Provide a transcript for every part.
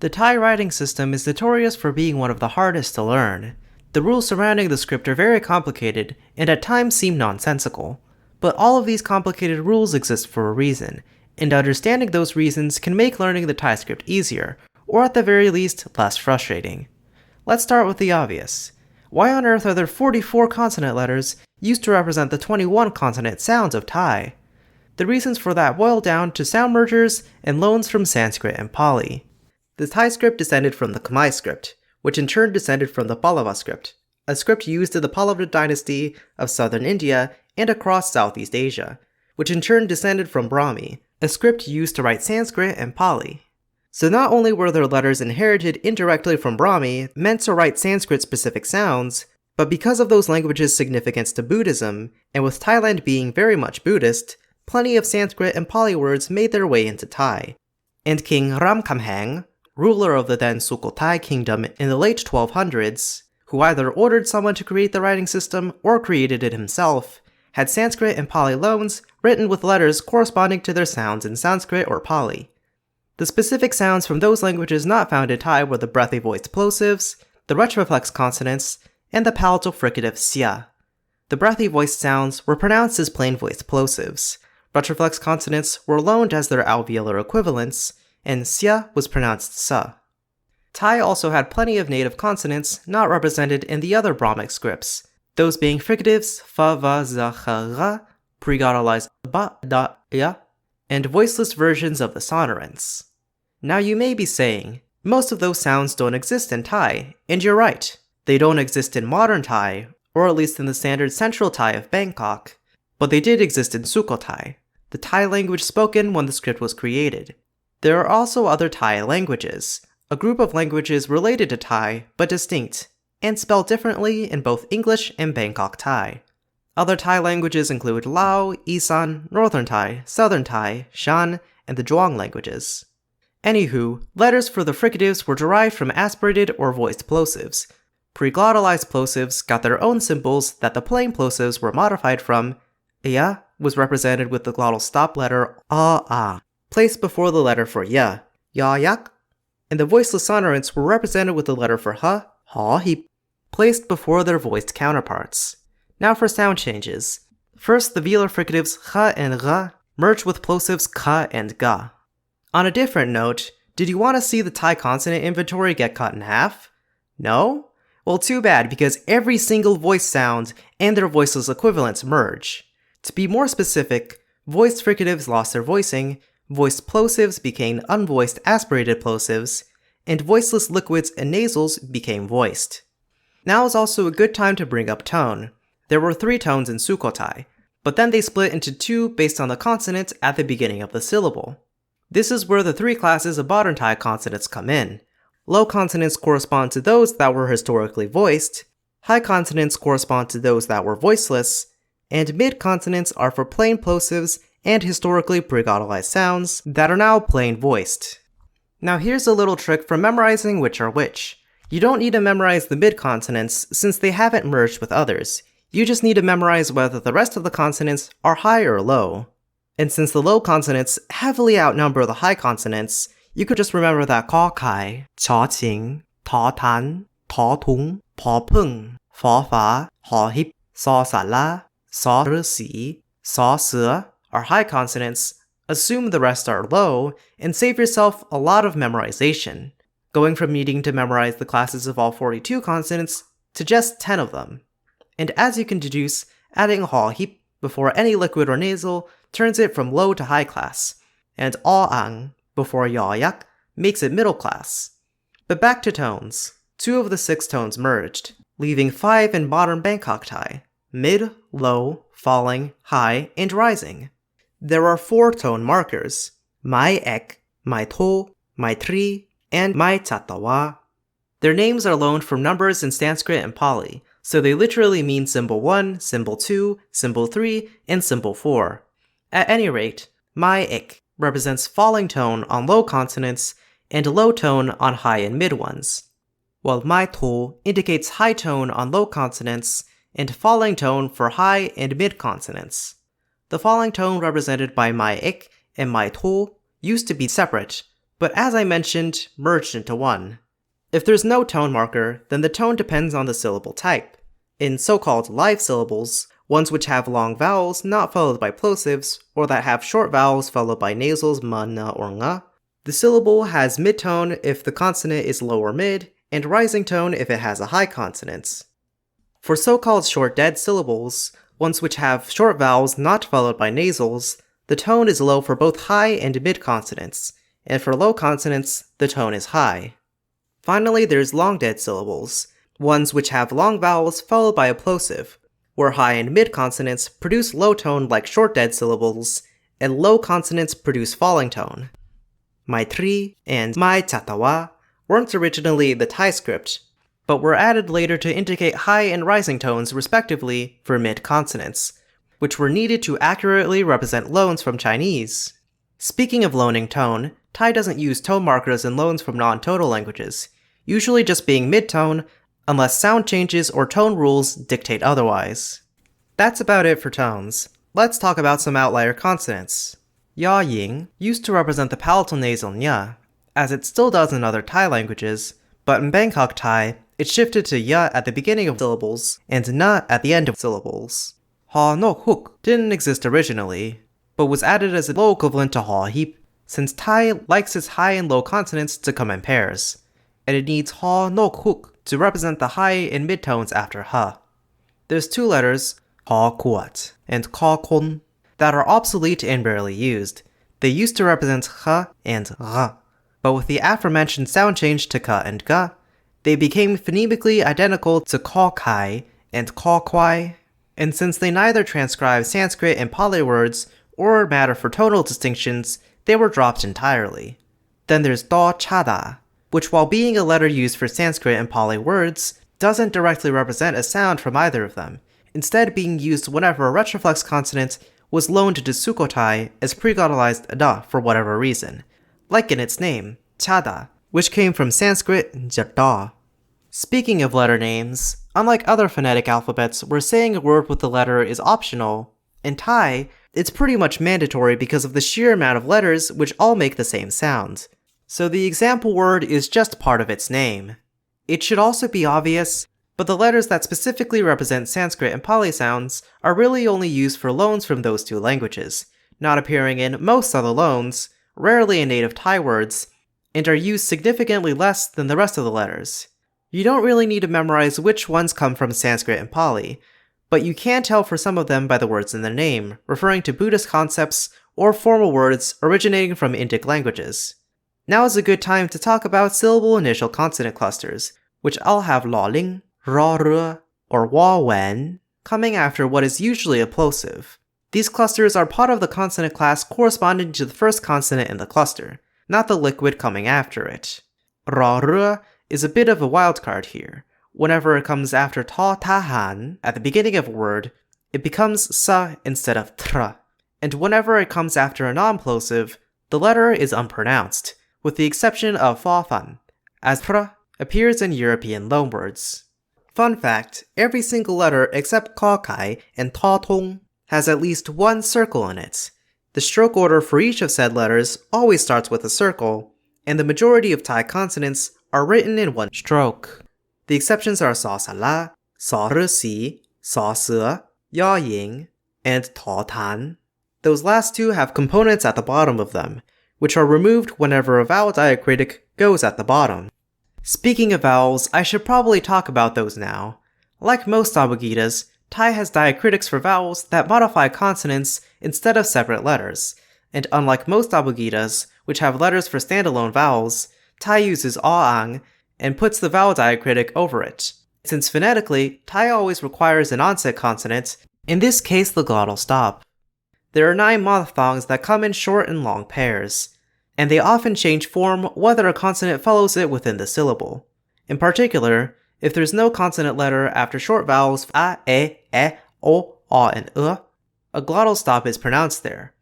The Thai writing system is notorious for being one of the hardest to learn. The rules surrounding the script are very complicated and at times seem nonsensical. But all of these complicated rules exist for a reason, and understanding those reasons can make learning the Thai script easier, or at the very least, less frustrating. Let's start with the obvious. Why on earth are there 44 consonant letters used to represent the 21 consonant sounds of Thai? The reasons for that boil down to sound mergers and loans from Sanskrit and Pali. The Thai script descended from the Khmer script, which in turn descended from the Pallava script, a script used in the Pallava dynasty of southern India and across Southeast Asia, which in turn descended from Brahmi, a script used to write Sanskrit and Pali. So not only were their letters inherited indirectly from Brahmi, meant to write Sanskrit-specific sounds, but because of those languages' significance to Buddhism, and with Thailand being very much Buddhist, plenty of Sanskrit and Pali words made their way into Thai. And King Ramkhamhaeng, ruler of the then Sukhothai kingdom in the late 1200s, who either ordered someone to create the writing system or created it himself, had Sanskrit and Pali loans written with letters corresponding to their sounds in Sanskrit or Pali. The specific sounds from those languages not found in Thai were the breathy voiced plosives, the retroflex consonants, and the palatal fricative sia. The breathy voiced sounds were pronounced as plain voiced plosives. Retroflex consonants were loaned as their alveolar equivalents, and sia was pronounced sa. Thai also had plenty of native consonants not represented in the other Brahmic scripts, those being fricatives fa, va, za, ha, ra, pre-glottalized ba, da, ya, and voiceless versions of the sonorants. Now you may be saying, most of those sounds don't exist in Thai, and you're right. They don't exist in modern Thai, or at least in the standard central Thai of Bangkok, but they did exist in Sukhothai, the Thai language spoken when the script was created. There are also other Thai languages, a group of languages related to Thai but distinct, and spelled differently in both English and Bangkok Thai. Other Thai languages include Lao, Isan, Northern Thai, Southern Thai, Shan, and the Zhuang languages. Anywho, letters for the fricatives were derived from aspirated or voiced plosives. Pre-glottalized plosives got their own symbols that the plain plosives were modified from. Ya was represented with the glottal stop letter a, placed before the letter for ya, yak, and the voiceless sonorants were represented with the letter for ha, hip, placed before their voiced counterparts. Now for sound changes. First, the velar fricatives ha and ra merge with plosives ka and ga. On a different note, did you want to see the Thai consonant inventory get cut in half? No? Well, too bad, because every single voice sound and their voiceless equivalents merge. To be more specific, voiced fricatives lost their voicing, voiced plosives became unvoiced aspirated plosives, and voiceless liquids and nasals became voiced. Now is also a good time to bring up tone. There were 3 tones in Sukhothai, but then they split into 2 based on the consonants at the beginning of the syllable. This is where the 3 classes of modern Thai consonants come in. Low consonants correspond to those that were historically voiced, high consonants correspond to those that were voiceless, and mid consonants are for plain plosives and historically pre-glottalized sounds that are now plain voiced. Now here's a little trick for memorizing which are which. You don't need to memorize the mid consonants since they haven't merged with others. You just need to memorize whether the rest of the consonants are high or low. And since the low consonants heavily outnumber the high consonants, you could just remember that kho kai, chó ching, tó tan, tó tung, pó pung, phó phá, hó hip, só sa la, só rư sĩ, só sữa are high consonants, assume the rest are low, and save yourself a lot of memorization, going from needing to memorize the classes of all 42 consonants to just 10 of them. And as you can deduce, adding hó hip before any liquid or nasal turns it from low to high class, and ang before yak makes it middle class. But back to tones. 2 of the 6 tones merged, leaving 5 in modern Bangkok Thai: mid, low, falling, high, and rising. There are 4 tone markers: mai ek, mai to, mai tri, and mai chatawa. Their names are loaned from numbers in Sanskrit and Pali, so they literally mean symbol 1, symbol 2, symbol 3, and symbol 4. At any rate, mai ek represents falling tone on low consonants and low tone on high and mid ones, while mai to indicates high tone on low consonants and falling tone for high and mid consonants. The falling tone represented by mai ek and mai to used to be separate, but as I mentioned, merged into one. If there's no tone marker, then the tone depends on the syllable type. In so-called live syllables, ones which have long vowels not followed by plosives, or that have short vowels followed by nasals ma, na, or nga, the syllable has mid-tone if the consonant is low or mid, and rising tone if it has a high consonant. For so-called short dead syllables, ones which have short vowels not followed by nasals, the tone is low for both high and mid consonants, and for low consonants, the tone is high. Finally, there's long dead syllables, ones which have long vowels followed by a plosive, where high and mid consonants produce low tone like short dead syllables, and low consonants produce falling tone. Maitri and Mai Chatawa weren't originally the Thai script, but were added later to indicate high and rising tones respectively for mid consonants, which were needed to accurately represent loans from Chinese. Speaking of loaning tone, Thai doesn't use tone markers in loans from non-tonal languages, usually just being mid-tone, unless sound changes or tone rules dictate otherwise. That's about it for tones. Let's talk about some outlier consonants. Ya Ying used to represent the palatal nasal nya, as it still does in other Thai languages, but in Bangkok Thai, it shifted to ya at the beginning of syllables and na at the end of syllables. Ha nok hook didn't exist originally, but was added as a low equivalent to ha heap, since Thai likes its high and low consonants to come in pairs, and it needs ha nok hook to represent the high and mid tones after ha. There's two letters, ha kuat and ka kon, that are obsolete and rarely used. They used to represent ha and ra, but with the aforementioned sound change to ka and ga, they became phonemically identical to ka kai and ka kwai, and since they neither transcribe Sanskrit and Pali words or matter for tonal distinctions, they were dropped entirely. Then there's da chada, which while being a letter used for Sanskrit and Pali words, doesn't directly represent a sound from either of them, instead being used whenever a retroflex consonant was loaned to Sukhothai as pre-glottalized da for whatever reason, like in its name, chada, which came from Sanskrit jada. Speaking of letter names, unlike other phonetic alphabets where saying a word with the letter is optional, in Thai, it's pretty much mandatory because of the sheer amount of letters which all make the same sound. So the example word is just part of its name. It should also be obvious, but the letters that specifically represent Sanskrit and Pali sounds are really only used for loans from those two languages, not appearing in most other loans, rarely in native Thai words, and are used significantly less than the rest of the letters. You don't really need to memorize which ones come from Sanskrit and Pali, but you can tell for some of them by the words in the name, referring to Buddhist concepts or formal words originating from Indic languages. Now is a good time to talk about syllable initial consonant clusters, which all have lawling, ra-re, or wa-wen, coming after what is usually a plosive. These clusters are part of the consonant class corresponding to the first consonant in the cluster, not the liquid coming after it. Ra-re is a bit of a wildcard here. Whenever it comes after ta tahan at the beginning of a word, it becomes sa instead of tra, and whenever it comes after a non-plosive, the letter is unpronounced, with the exception of fa-fan, as pra appears in European loanwords. Fun fact, every single letter except ka kai and ta tong has at least one circle in it. The stroke order for each of said letters always starts with a circle, and the majority of Thai consonants are written in one stroke. The exceptions are sa sa la, sa re si, sa se, ya ying, and ta tan. Those last two have components at the bottom of them, which are removed whenever a vowel diacritic goes at the bottom. Speaking of vowels, I should probably talk about those now. Like most Abhigitas, Thai has diacritics for vowels that modify consonants instead of separate letters, and unlike most Abhigitas, which have letters for standalone vowels, Thai uses aang and puts the vowel diacritic over it. Since phonetically, Thai always requires an onset consonant, in this case the glottal stop. There are 9 monophthongs that come in short and long pairs, and they often change form whether a consonant follows it within the syllable. In particular, if there's no consonant letter after short vowels a, o, and a glottal stop is pronounced there,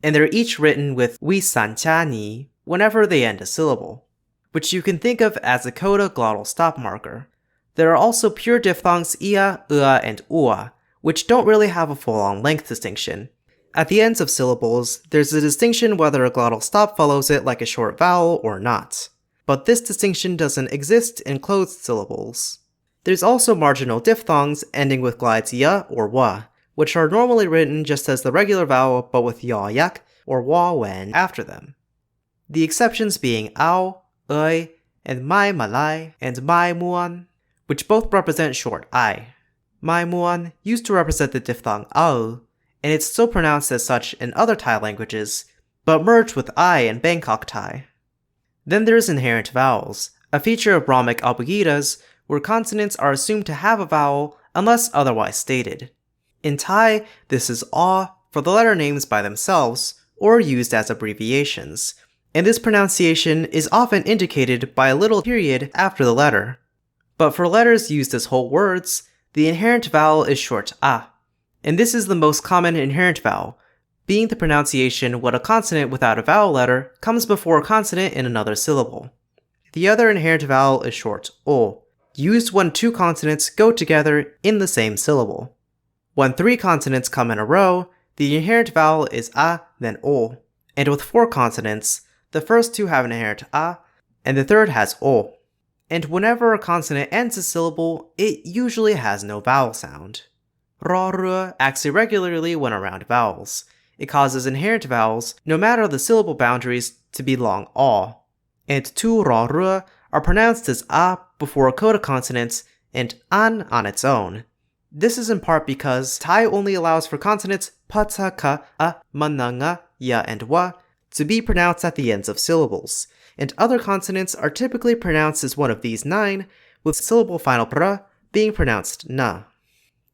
and they're each written with wi san cha ni whenever they end a syllable, which you can think of as a coda glottal stop marker. There are also pure diphthongs ia, and ua, which don't really have a full-on length distinction, At the ends of syllables, there's a distinction whether a glottal stop follows it like a short vowel or not. But this distinction doesn't exist in closed syllables. There's also marginal diphthongs ending with glides ya or wa, which are normally written just as the regular vowel but with yaw yak or wa wen after them. The exceptions being ao, oi, and mai malai and mai muan, which both represent short I. Mai muan used to represent the diphthong ao, and it's still pronounced as such in other Thai languages, but merged with I in Bangkok Thai. Then there's inherent vowels, a feature of Brahmic Abhigitas where consonants are assumed to have a vowel unless otherwise stated. In Thai, this is aw for the letter names by themselves, or used as abbreviations, and this pronunciation is often indicated by a little period after the letter. But for letters used as whole words, the inherent vowel is short a, and this is the most common inherent vowel, being the pronunciation when a consonant without a vowel letter comes before a consonant in another syllable. The other inherent vowel is short o, used when two consonants go together in the same syllable. When three consonants come in a row, the inherent vowel is a, then o, and with four consonants, the first two have an inherent a, and the third has o. And whenever a consonant ends a syllable, it usually has no vowel sound. Ra ru acts irregularly when around vowels. It causes inherent vowels, no matter the syllable boundaries, to be long aw. And two ra ru are pronounced as a before a coda consonants and an on its own. This is in part because Thai only allows for consonants pa, ta, ka, a, ma, na, nga, ya, and wa to be pronounced at the ends of syllables, and other consonants are typically pronounced as one of these 9, with syllable final pra being pronounced na.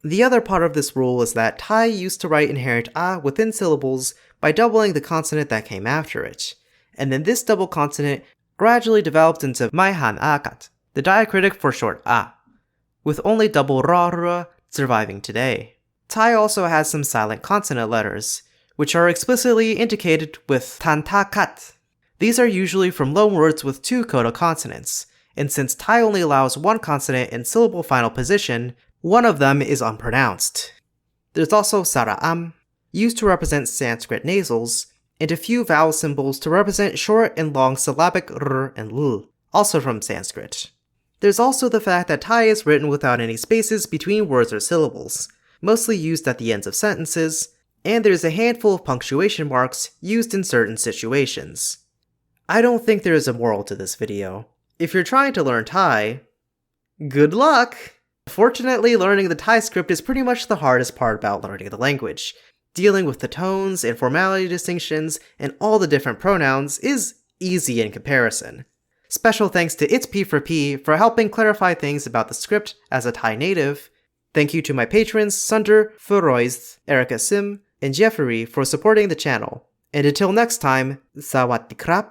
The other part of this rule is that Thai used to write inherent a within syllables by doubling the consonant that came after it, and then this double consonant gradually developed into mai han akat, the diacritic for short a, with only double ra ra surviving today. Thai also has some silent consonant letters, which are explicitly indicated with tan ta kat. These are usually from loanwords with two coda consonants, and since Thai only allows one consonant in syllable final position, one of them is unpronounced. There's also sara'am, used to represent Sanskrit nasals, and a few vowel symbols to represent short and long syllabic r and l, also from Sanskrit. There's also the fact that Thai is written without any spaces between words or syllables, mostly used at the ends of sentences, and there's a handful of punctuation marks used in certain situations. I don't think there is a moral to this video. If you're trying to learn Thai, good luck! Fortunately, learning the Thai script is pretty much the hardest part about learning the language. Dealing with the tones and formality distinctions and all the different pronouns is easy in comparison. Special thanks to ItsPForPea for helping clarify things about the script as a Thai native. Thank you to my patrons Sunder, Furoist, Erica Sim, and Jeffrey for supporting the channel. And until next time, Sawadee krap.